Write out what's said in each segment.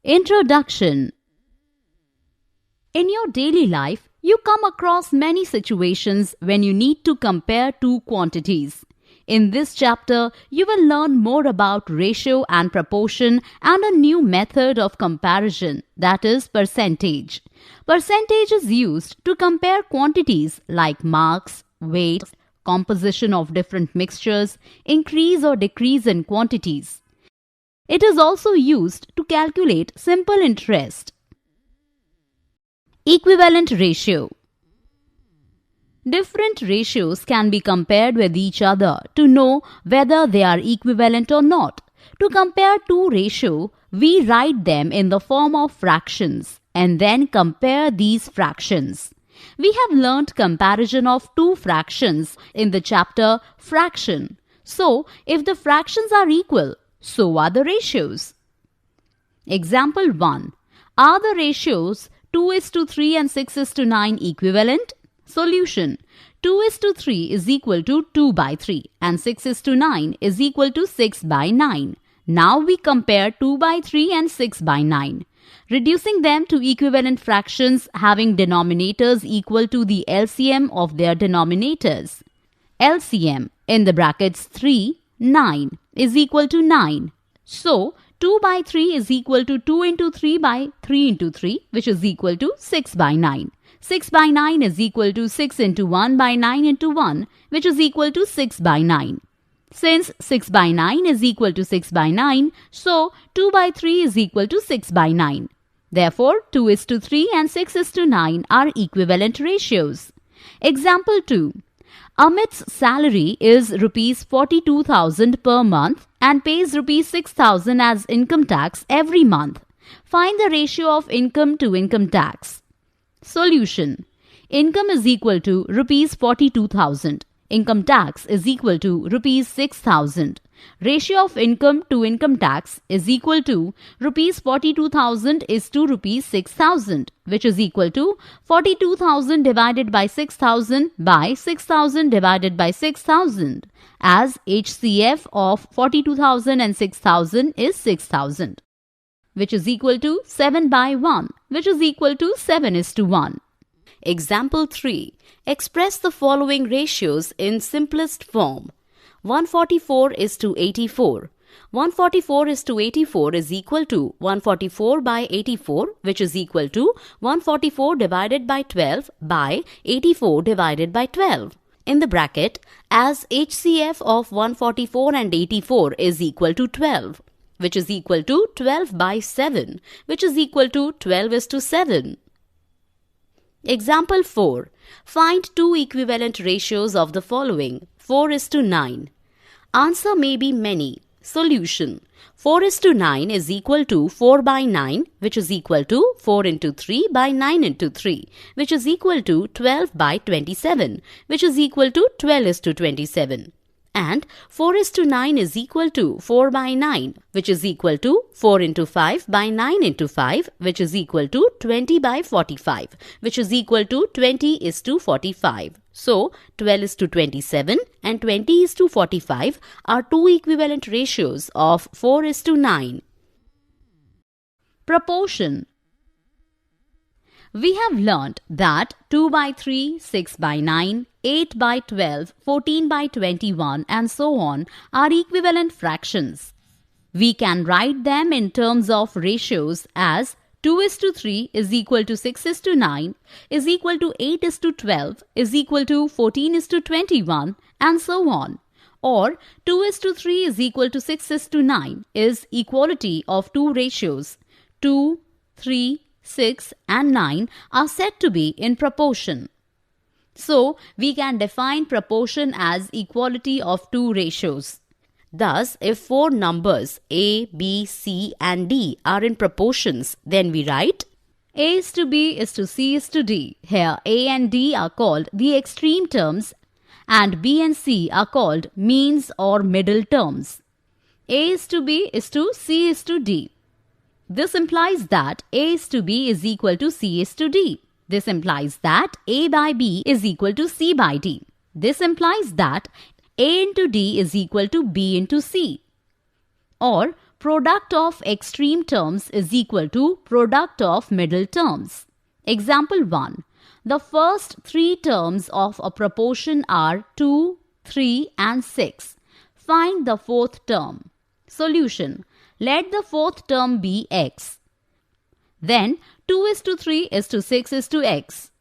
Introduction. In your daily life, you come across many situations when you need to compare two quantities. In this chapter, you will learn more about ratio and proportion and a new method of comparison, that is percentage. Percentage is used to compare quantities like marks, weights, composition of different mixtures, increase or decrease in quantities. It is also used to calculate simple interest. Equivalent ratio. Different ratios can be compared with each other to know whether they are equivalent or not. To compare two ratios, we write them in the form of fractions and then compare these fractions. We have learnt comparison of two fractions in the chapter Fraction. So, if the fractions are equal, so are the ratios. Example 1. Are the ratios 2:3 and 6:9 equivalent? Solution. 2:3 is equal to 2/3 and 6:9 is equal to 6/9. Now we compare 2/3 and 6/9. Reducing them to equivalent fractions having denominators equal to the LCM of their denominators. LCM in the brackets 3, 9 is equal to 9. So, 2/3 is equal to 2 into 3 by 3 into 3, which is equal to 6/9. 6/9 is equal to 6 into 1 by 9 into 1, which is equal to 6/9. Since 6/9 is equal to 6/9, so 2/3 is equal to 6/9. Therefore, 2:3 and 6:9 are equivalent ratios. Example 2. Amit's salary is Rs 42,000 per month and pays Rs 6,000 as income tax every month. Find the ratio of income to income tax. Solution. Income is equal to Rs 42,000. Income tax is equal to Rs 6,000. Ratio of income to income tax is equal to Rs 42,000 is to Rs 6,000, which is equal to 42,000 divided by 6,000 by 6,000 divided by 6,000, as HCF of 42,000 and 6,000 is 6,000, which is equal to 7/1, which is equal to 7:1. Example 3. Express the following ratios in simplest form. 144 is to 84. 144 is to 84 is equal to 144 by 84, which is equal to 144 divided by 12 by 84 divided by 12. In the bracket, as HCF of 144 and 84 is equal to 12, which is equal to 12 by 7, which is equal to 12:7. Example 4. Find two equivalent ratios of the following. 4:9. Answer may be many. Solution. 4:9 is equal to 4/9, which is equal to 4 into 3 by 9 into 3, which is equal to 12 by 27, which is equal to 12:27. And 4:9 is equal to 4/9, which is equal to 4 into 5 by 9 into 5, which is equal to 20 by 45, which is equal to 20:45. So, 12:27 and 20:45 are two equivalent ratios of 4:9. Proportion. We have learnt that 2/3, 6/9, 8/12, 14/21 and so on are equivalent fractions. We can write them in terms of ratios as 2:3 is equal to 6:9 is equal to 8:12 is equal to 14:21 and so on. Or 2:3 is equal to 6:9 is equality of two ratios. 2, 3, 6 and 9 are said to be in proportion. So, we can define proportion as equality of two ratios. Thus, if four numbers A, B, C and D are in proportions, then we write A is to B is to C is to D. Here A and D are called the extreme terms and B and C are called means or middle terms. A is to B is to C is to D. This implies that A is to B is equal to C is to D. This implies that A by B is equal to C by D. This implies that A into D is equal to B into C. Or product of extreme terms is equal to product of middle terms. Example 1. The first three terms of a proportion are 2, 3 and 6. Find the fourth term. Solution. Let the fourth term be x. Then 2 is to 3 is to 6 is to x.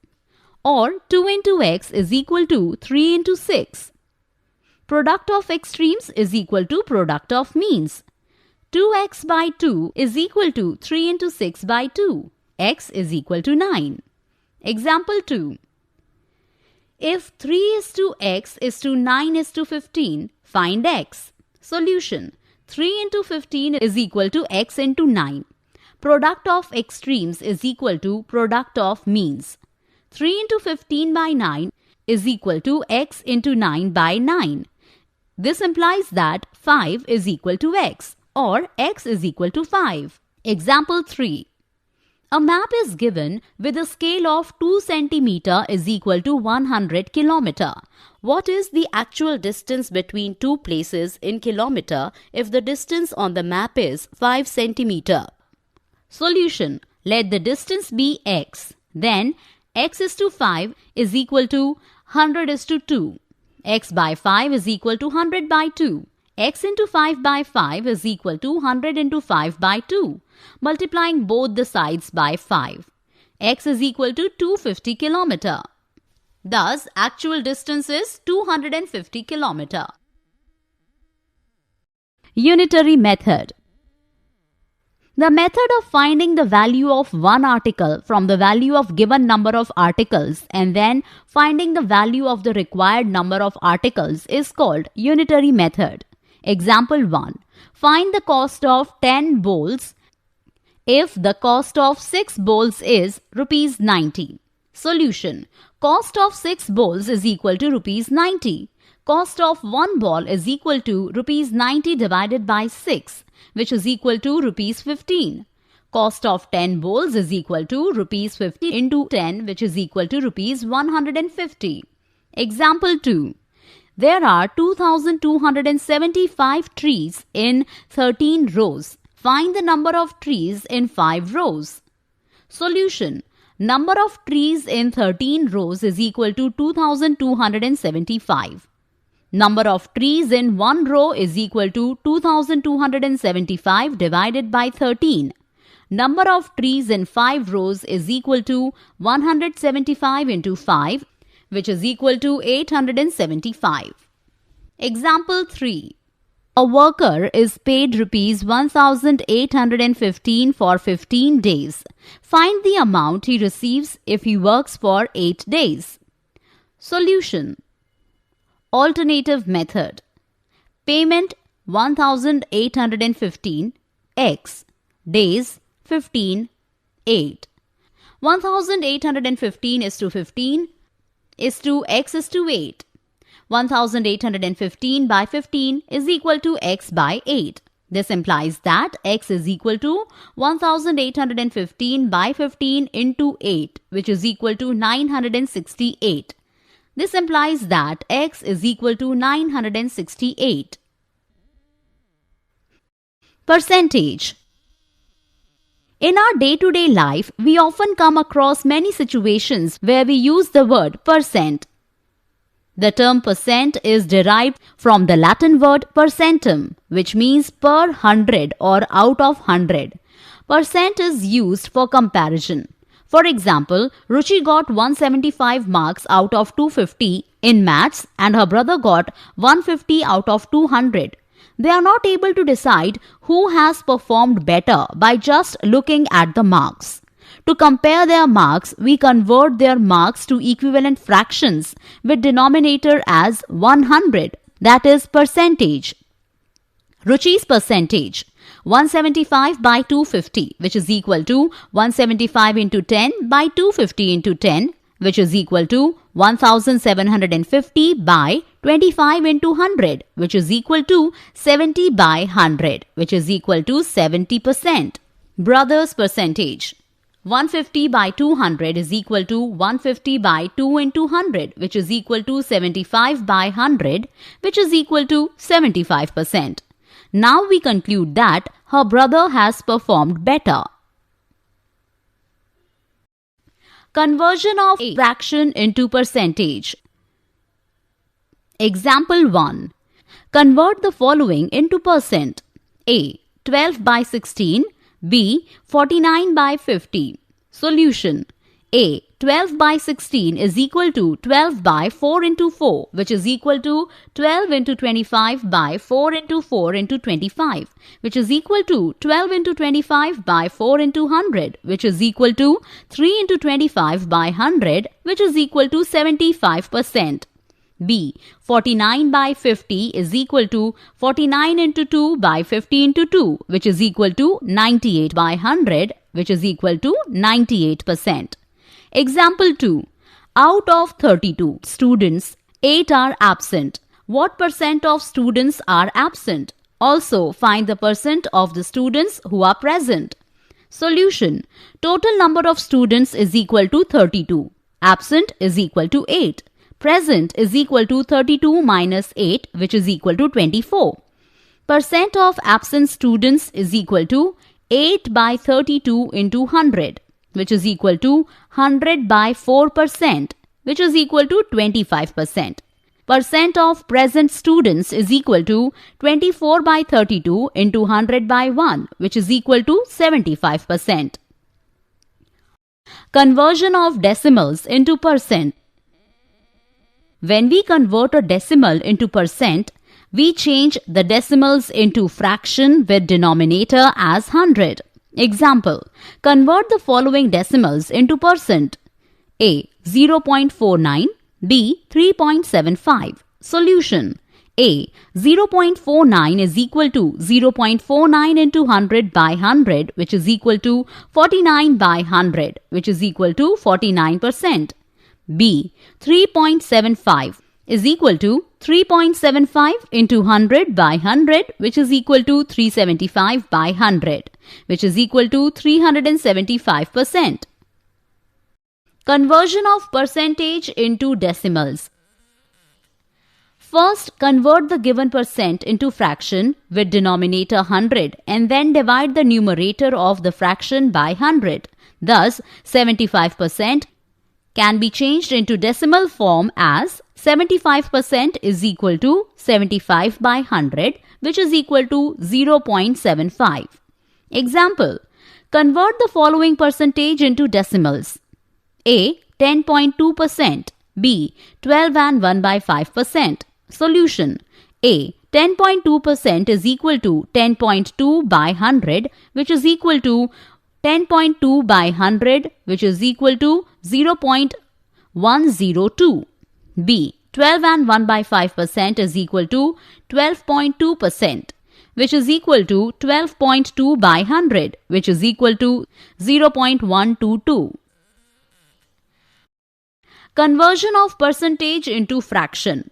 Or 2 into x is equal to 3 into 6. Product of extremes is equal to product of means. 2x by 2 is equal to 3 into 6 by 2. X is equal to 9. Example 2. If 3 is to x is to 9 is to 15, find x. Solution. 3 into 15 is equal to x into 9. Product of extremes is equal to product of means. 3 into 15 by 9 is equal to x into 9 by 9. This implies that 5 is equal to x or x is equal to 5. Example 3. A map is given with a scale of 2 cm is equal to 100 km. What is the actual distance between two places in kilometer if the distance on the map is 5 cm? Solution. Let the distance be x. Then x is to 5 is equal to 100 is to 2. X by 5 is equal to 100 by 2. X into 5 by 5 is equal to 100 into 5 by 2. Multiplying both the sides by 5. X is equal to 250 km. Thus, actual distance is 250 km. Unitary method. The method of finding the value of one article from the value of given number of articles and then finding the value of the required number of articles is called unitary method. Example 1. Find the cost of 10 bowls if the cost of 6 bowls is rupees 90. Solution. Cost of 6 bowls is equal to rupees 90. Cost of 1 ball is equal to rupees 90 divided by 6, which is equal to rupees 15. Cost of 10 bowls is equal to rupees 50 into 10, which is equal to rupees 150. Example 2. There are 2,275 trees in 13 rows. Find the number of trees in 5 rows. Solution. Number of trees in 13 rows is equal to 2,275. Number of trees in 1 row is equal to 2,275 divided by 13. Number of trees in 5 rows is equal to 175 into 5, which is equal to 875. Example 3. A worker is paid rupees 1,815 for 15 days. Find the amount he receives if he works for 8 days. Solution. Alternative method. Payment 1,815, x, days 15, 8. 1,815 is to 15 is to x is to 8. 1,815 by 15 is equal to x by 8. This implies that x is equal to 1,815 by 15 into 8, which is equal to 968. This implies that x is equal to 968. Percentage. In our day-to-day life, we often come across many situations where we use the word percent. The term percent is derived from the Latin word percentum, which means per 100 or out of 100. Percent is used for comparison. For example, Ruchi got 175 marks out of 250 in maths and her brother got 150 out of 200. They are not able to decide who has performed better by just looking at the marks. To compare their marks, we convert their marks to equivalent fractions with denominator as 100, that is percentage. Ruchi's percentage. 175 by 250, which is equal to 175 into 10 by 250 into 10, which is equal to 1750 by 25 into 100, which is equal to 70 by 100, which is equal to 70%. Brothers' percentage. 150 by 200 is equal to 150 by 2 into 100, which is equal to 75 by 100, which is equal to 75%. Now we conclude that her brother has performed better. Conversion of a fraction into percentage. Example 1. Convert the following into percent. A. 12 by 16. B. 49 by 50. Solution. A. 12 by 16 is equal to 12 by 4 into 4, which is equal to 12 into 25 by 4 into 4 into 25, which is equal to 12 into 25 by 4 into 100, which is equal to 3 into 25 by 100, which is equal to 75%. B. 49 by 50 is equal to 49 into 2 by 50 into 2, which is equal to 98 by 100, which is equal to 98%. Example 2. Out of 32 students, 8 are absent. What percent of students are absent? Also, find the percent of the students who are present. Solution. Total number of students is equal to 32. Absent is equal to 8. Present is equal to 32 minus 8, which is equal to 24. Percent of absent students is equal to 8 by 32 into 100, which is equal to 100 by 4%, which is equal to 25%. Percent of present students is equal to 24 by 32 into 100 by 1, which is equal to 75%. Conversion of decimals into percent. When we convert a decimal into percent, we change the decimals into fraction with denominator as 100. Example, convert the following decimals into percent. A. 0.49. B. 3.75. Solution. A. 0.49 is equal to 0.49 into 100 by 100, which is equal to 49 by 100, which is equal to 49%. B. 3.75 is equal to 3.75 into 100 by 100, which is equal to 375 by 100, which is equal to 375%. Conversion of percentage into decimals. First, convert the given percent into fraction with denominator 100 and then divide the numerator of the fraction by 100. Thus, 75% can be changed into decimal form as 75% is equal to 75 by 100, which is equal to 0.75. Example, convert the following percentage into decimals. A. 10.2%. B. 12 and 1 by 5%. Solution. A. 10.2% is equal to 10.2 by 100, which is equal to 10.2 by 100, which is equal to 0.102. B. 12 and 1 by 5% is equal to 12.2%, which is equal to 12.2 by 100, which is equal to 0.122. Conversion of percentage into fraction.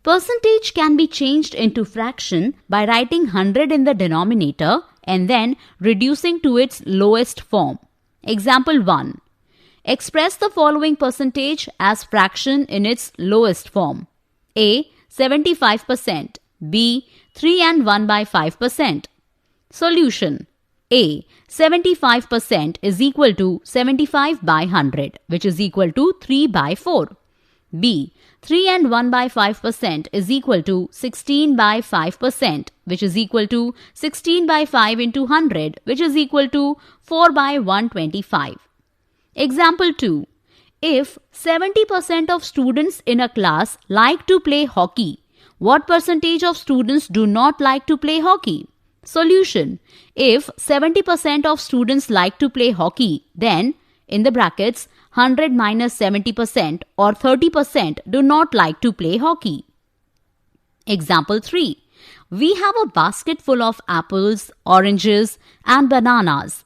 Percentage can be changed into fraction by writing 100 in the denominator and then reducing to its lowest form. Example 1. Express the following percentage as fraction in its lowest form. A. 75%. B. 3 and 1 by 5%. Solution. A. 75% is equal to 75 by 100, which is equal to 3 by 4. B. 3 and 1 by 5% is equal to 16 by 5%, which is equal to 16 by 5 into 100, which is equal to 4 by 125. Example 2. If 70% of students in a class like to play hockey, what percentage of students do not like to play hockey? Solution. If 70% of students like to play hockey, then in the brackets 100 minus 70% or 30% do not like to play hockey. Example 3. We have a basket full of apples, oranges and bananas.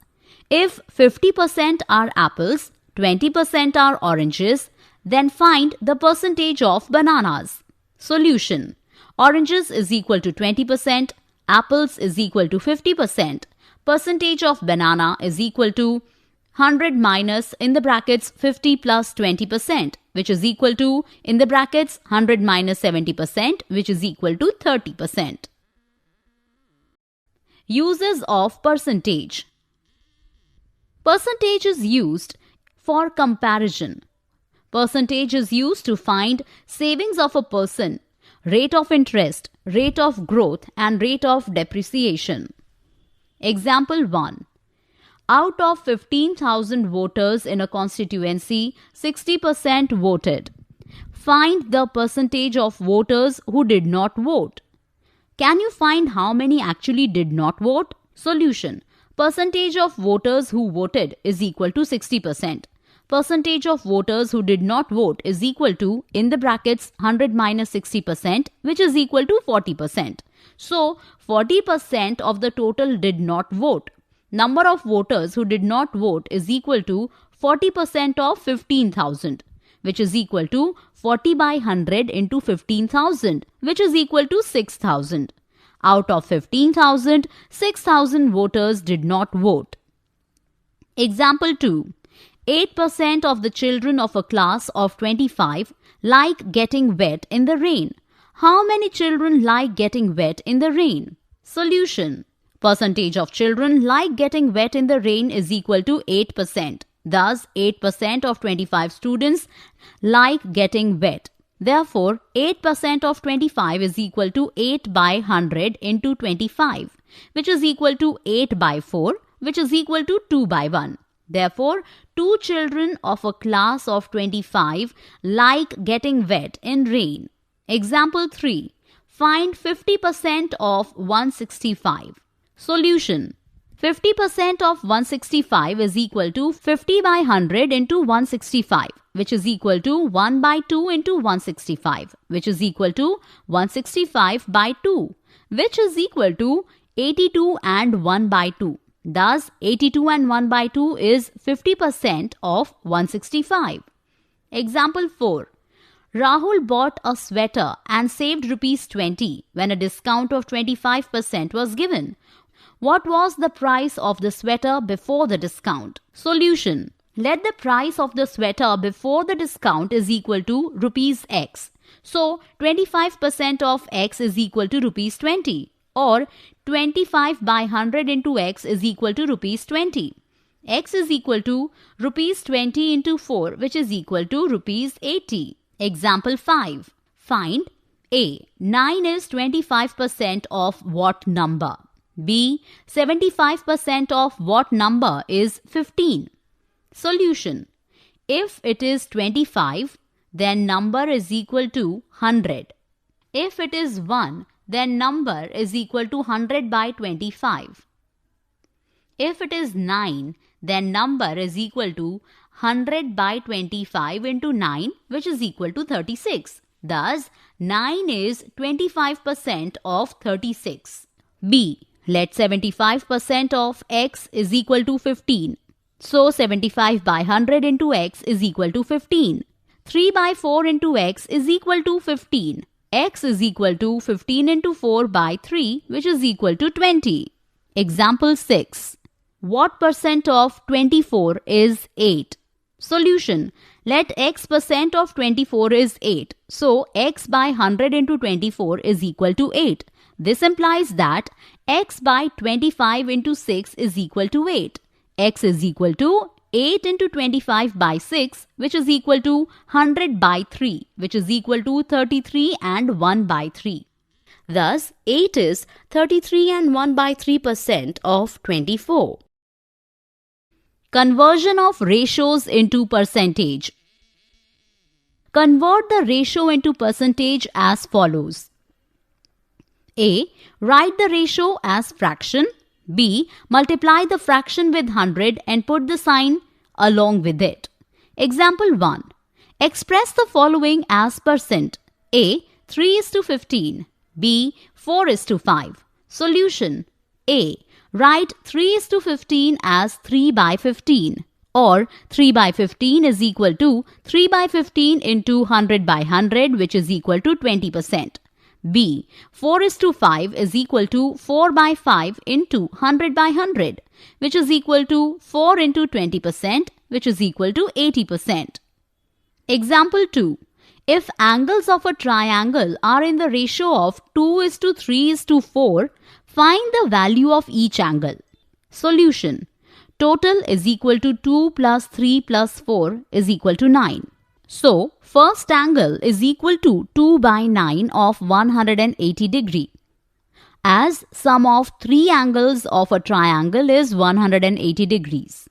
If 50% are apples, 20% are oranges, then find the percentage of bananas. Solution. Oranges is equal to 20%, apples is equal to 50%, percentage of banana is equal to 100 minus in the brackets 50 plus 20%, which is equal to in the brackets 100 minus 70%, which is equal to 30%. Uses of percentage. Percentage is used for comparison. Percentage is used to find savings of a person, rate of interest, rate of growth, and rate of depreciation. Example 1. Out of 15,000 voters in a constituency, 60% voted. Find the percentage of voters who did not vote. Can you find how many actually did not vote? Solution. Percentage of voters who voted is equal to 60%. Percentage of voters who did not vote is equal to, in the brackets, 100 minus 60%, which is equal to 40%. So, 40% of the total did not vote. Number of voters who did not vote is equal to 40% of 15,000, which is equal to 40 by 100 into 15,000, which is equal to 6,000. Out of 15,000, 6,000 voters did not vote. Example 2. 8% of the children of a class of 25 like getting wet in the rain. How many children like getting wet in the rain? Solution. Percentage of children like getting wet in the rain is equal to 8%. Thus, 8% of 25 students like getting wet. Therefore, 8% of 25 is equal to 8 by 100 into 25, which is equal to 8 by 4, which is equal to 2 by 1. Therefore, 2 children of a class of 25 like getting wet in rain. Example 3. Find 50% of 165. Solution. 50% of 165 is equal to 50 by 100 into 165, which is equal to 1 by 2 into 165, which is equal to 165 by 2, which is equal to 82 and 1 by 2. Thus, 82 and 1 by 2 is 50% of 165. Example 4. Rahul bought a sweater and saved rupees 20 when a discount of 25% was given. What was the price of the sweater before the discount? Solution. Let the price of the sweater before the discount is equal to rupees X. So, 25% of X is equal to rupees 20, or 25 by 100 into X is equal to rupees 20. X is equal to rupees 20 into 4, which is equal to rupees 80. Example 5. Find A. 9 is 25% of what number? B. 75% of what number is 15? Solution. If it is 25, then number is equal to 100. If it is 1, then number is equal to 100 by 25. If it is 9, then number is equal to 100 by 25 into 9, which is equal to 36. Thus, 9 is 25% of 36. B. Let 75% of X is equal to 15. So, 75 by 100 into X is equal to 15. 3 by 4 into X is equal to 15. X is equal to 15 into 4 by 3, which is equal to 20. Example 6. What percent of 24 is 8? Solution. Let X percent of 24 is 8. So, X by 100 into 24 is equal to 8. This implies that X by 25 into 6 is equal to 8. X is equal to 8 into 25 by 6, which is equal to 100 by 3, which is equal to 33 and 1 by 3. Thus, 8 is 33 and 1 by 3% of 24. Conversion of ratios into percentage. Convert the ratio into percentage as follows. A. Write the ratio as fraction. B. Multiply the fraction with 100 and put the sign along with it. Example 1. Express the following as percent. A. 3:15. B. 4:5. Solution. A. Write 3:15 as 3 by 15, or 3 by 15 is equal to 3 by 15 into 100 by 100, which is equal to 20%. B. 4:5 is equal to 4 by 5 into 100 by 100, which is equal to 4 into 20%, which is equal to 80%. Example 2. If angles of a triangle are in the ratio of 2:3:4, Find the value of each angle. Solution. Total is equal to 2 plus 3 plus 4 is equal to 9. So, first angle is equal to 2 by 9 of 180 degree. As sum of three angles of a triangle is 180 degrees.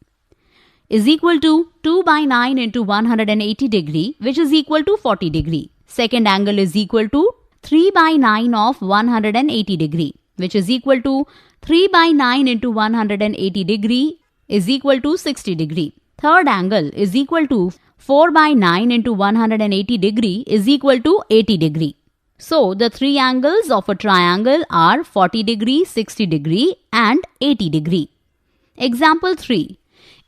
Is equal to 2 by 9 into 180 degree, which is equal to 40 degree. Second angle is equal to 3 by 9 of 180 degree, which is equal to 3 by 9 into 180 degree is equal to 60 degree. Third angle is equal to 4 by 9 into 180 degree is equal to 80 degree. So, the three angles of a triangle are 40 degree, 60 degree and 80 degree. Example 3.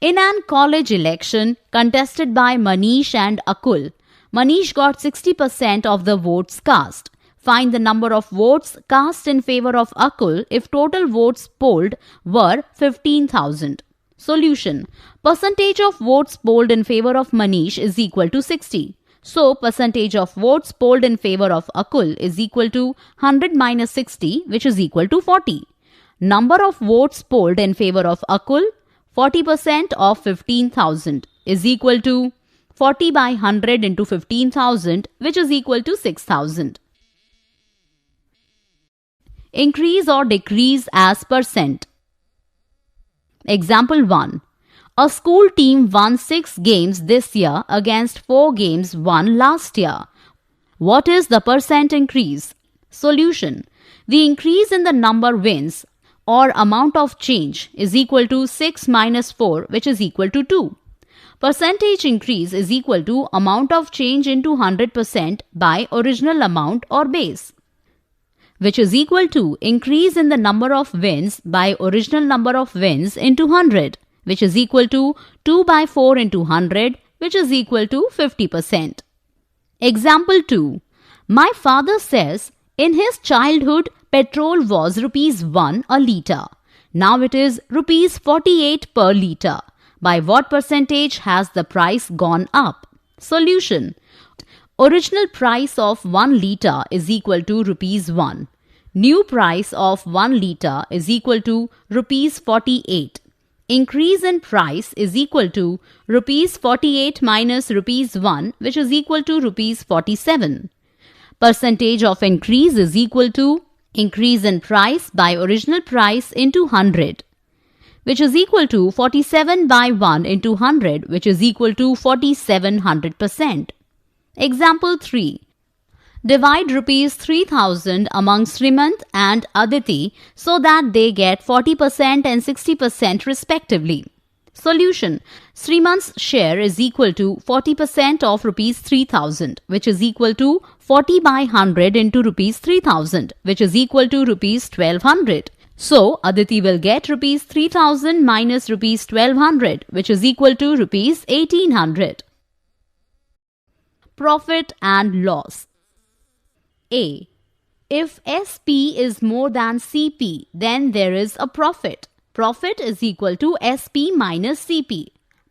In an college election contested by Manish and Akul, Manish got 60% of the votes cast. Find the number of votes cast in favor of Akul if total votes polled were 15,000. Solution. Percentage of votes polled in favor of Manish is equal to 60. So, percentage of votes polled in favor of Akul is equal to 100 minus 60, which is equal to 40. Number of votes polled in favor of Akul, 40% of 15,000 is equal to 40 by 100 into 15,000, which is equal to 6,000. Increase or decrease as percent. Example 1. A school team won 6 games this year against 4 games won last year. What is the percent increase? Solution. The increase in the number wins or amount of change is equal to 6 minus 4, which is equal to 2. Percentage increase is equal to amount of change into 100% by original amount or base, which is equal to increase in the number of wins by original number of wins into 100, which is equal to 2 by 4 into 100, which is equal to 50%. Example 2. My father says in his childhood petrol was rupees 1 a litre. Now it is rupees 48 per litre. By what percentage has the price gone up? Solution. Original price of 1 litre is equal to rupees 1. New price of 1 litre is equal to rupees 48. Increase in price is equal to rupees 48 minus rupees 1, which is equal to rupees 47. Percentage of increase is equal to increase in price by original price into 100, which is equal to 47 by 1 into 100, which is equal to 4700%. Example 3. Divide rupees 3,000 among Srimant and Aditi so that they get 40% and 60% respectively. Solution. Srimant's share is equal to 40% of rupees 3,000, which is equal to 40 by 100 into rupees 3,000, which is equal to rupees 1,200. So, Aditi will get rupees 3,000 minus rupees 1,200, which is equal to rupees 1,800. Profit and loss. A. If SP is more than CP, then there is a profit. Profit is equal to SP minus CP.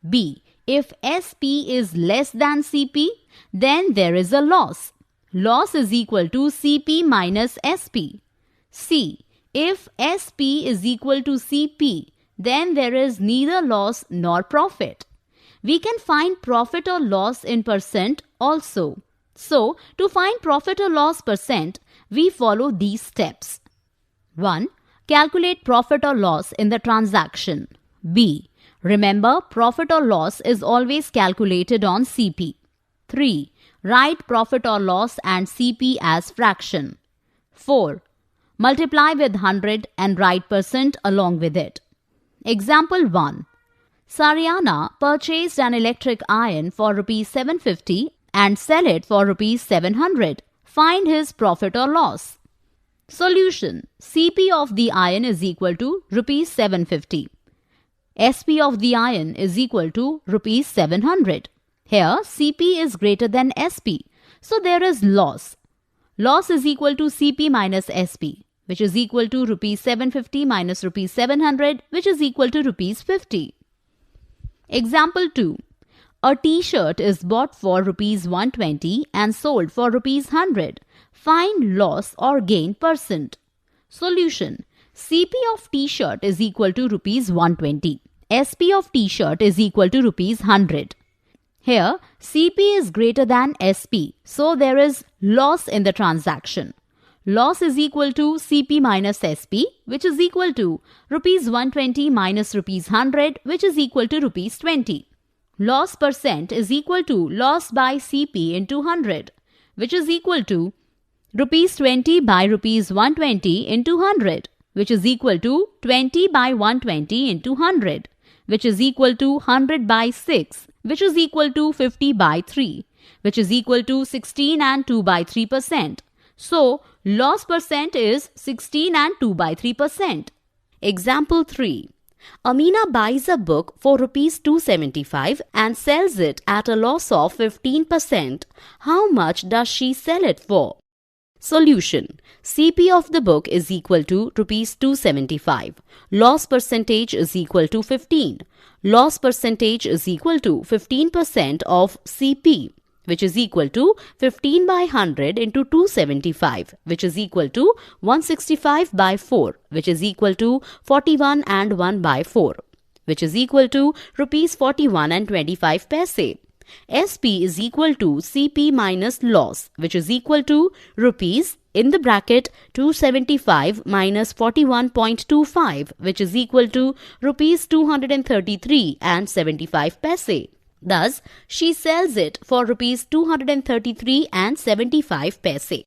B. If SP is less than CP, then there is a loss. Loss is equal to CP minus SP. C. If SP is equal to CP, then there is neither loss nor profit. We can find profit or loss in percent also. So, to find profit or loss percent, we follow these steps. 1. Calculate profit or loss in the transaction. B. Remember, profit or loss is always calculated on CP. 3. Write profit or loss and CP as fraction. 4. Multiply with 100 and write percent along with it. Example 1. Saryana purchased an electric iron for rupees 750 and sell it for rupees 700. Find his profit or loss. Solution. CP of the iron is equal to rupees 750. SP of the iron is equal to rupees 700. Here CP is greater than SP, so there is loss. Loss is equal to CP minus SP, which is equal to rupees 750 minus rupees 700, which is equal to rupees 50. Example 2. A t-shirt is bought for rupees 120 and sold for rupees 100. Find loss or gain percent. Solution. CP of t-shirt is equal to rupees 120. SP of t-shirt is equal to rupees 100. Here, CP is greater than SP, so there is loss in the transaction. Loss is equal to CP minus SP, which is equal to rupees 120 minus rupees 100, which is equal to rupees 20. Loss percent is equal to loss by CP into 100, which is equal to rupees 20 by rupees 120 into 100, which is equal to 20 by 120 into 100, which is equal to 100 by 6, which is equal to 50 by 3, which is equal to 16 and 2 by 3%. So, loss percent is 16 and 2 by 3%. Example 3. Amina buys a book for rupees 275 and sells it at a loss of 15%. How much does she sell it for? Solution. CP of the book is equal to rupees 275. Loss percentage is equal to 15. Loss percentage is equal to 15% of CP, which is equal to 15 by 100 into 275, which is equal to 165 by 4, which is equal to 41 and 1 by 4, which is equal to rupees 41 and 25 paise. SP is equal to CP minus loss, which is equal to rupees in the bracket 275 minus 41.25, which is equal to rupees 233 and 75 paise. Thus, she sells it for rupees 233 and 75 paise.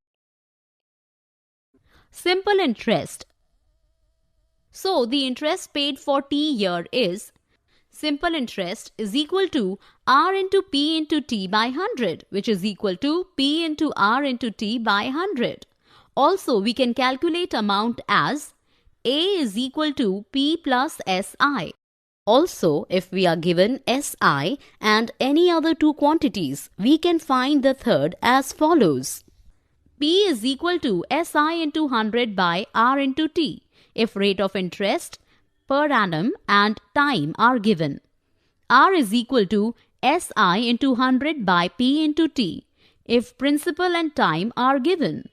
Simple interest. So, the interest paid for T year is simple interest is equal to R into P into T by 100, which is equal to P into R into T by 100. Also, we can calculate amount as A is equal to P plus SI. Also, if we are given SI and any other two quantities, we can find the third as follows. P is equal to SI into 100 by R into T if rate of interest per annum and time are given. R is equal to SI into 100 by P into T if principal and time are given.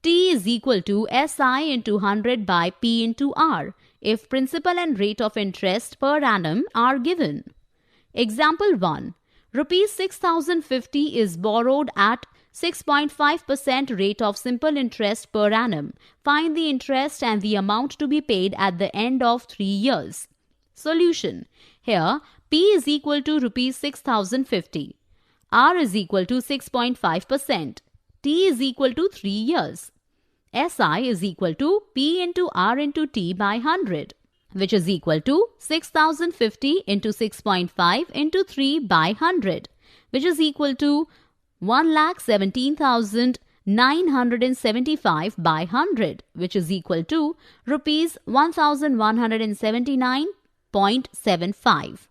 T is equal to SI into 100 by P into R if principal and rate of interest per annum are given. Example 1. Rupees 6050 is borrowed at 6.5% rate of simple interest per annum. Find the interest and the amount to be paid at the end of 3 years. Solution. Here, P is equal to rupees 6050. R is equal to 6.5%. T is equal to 3 years. SI is equal to P into R into T by 100, which is equal to 6050 into 6.5 into 3 by 100, which is equal to 1,17,975 by 100, which is equal to rupees 1,179.75.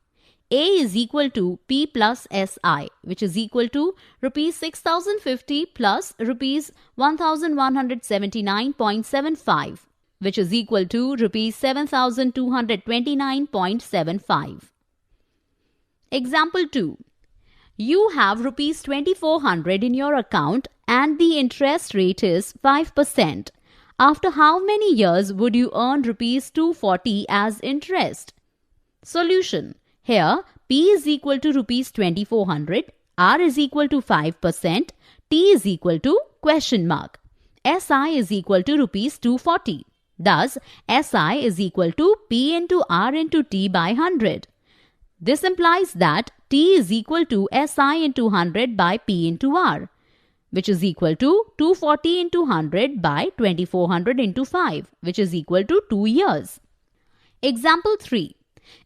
A is equal to P plus SI, which is equal to rupees 6050 plus rupees 1,179.75, which is equal to rupees 7,229.75. Example 2. You have rupees 2,400 in your account and the interest rate is 5%. After how many years would you earn rupees 240 as interest? Solution. Here, P is equal to rupees 2,400, R is equal to 5%, T is equal to question mark. SI is equal to rupees 240. Thus, SI is equal to P into R into T by 100. This implies that T is equal to SI into 100 by P into R, which is equal to 240 into 100 by 2,400 into 5, which is equal to 2 years. Example 3.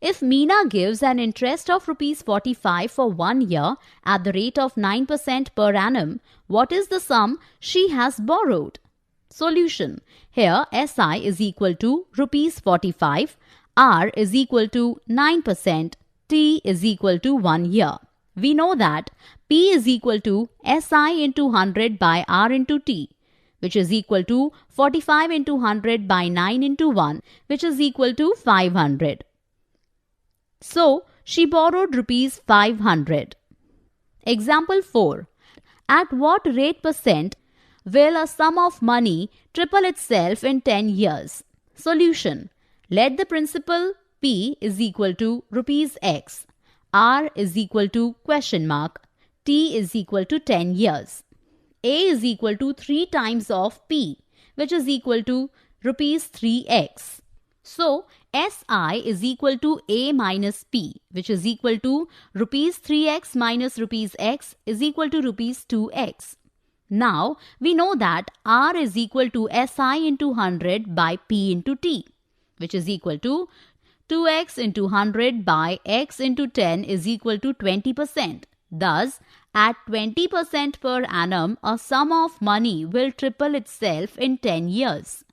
If Meena gives an interest of rupees 45 for 1 year at the rate of 9% per annum, what is the sum she has borrowed? Solution. Here, SI is equal to rupees 45, R is equal to 9%, T is equal to 1 year. We know that P is equal to SI into 100 by R into T, which is equal to 45 into 100 by 9 into 1, which is equal to 500. So, she borrowed rupees 500. Example 4. At what rate percent will a sum of money triple itself in 10 years? Solution. Let the principal P is equal to rupees X, R is equal to question mark, T is equal to 10 years. A is equal to 3 times of P, which is equal to rupees 3x. So, SI is equal to A minus P, which is equal to rupees 3x minus rupees x is equal to rupees 2x. Now, we know that R is equal to SI into 100 by P into T, which is equal to 2x into 100 by x into 10 is equal to 20%. Thus, at 20% per annum, a sum of money will triple itself in 10 years.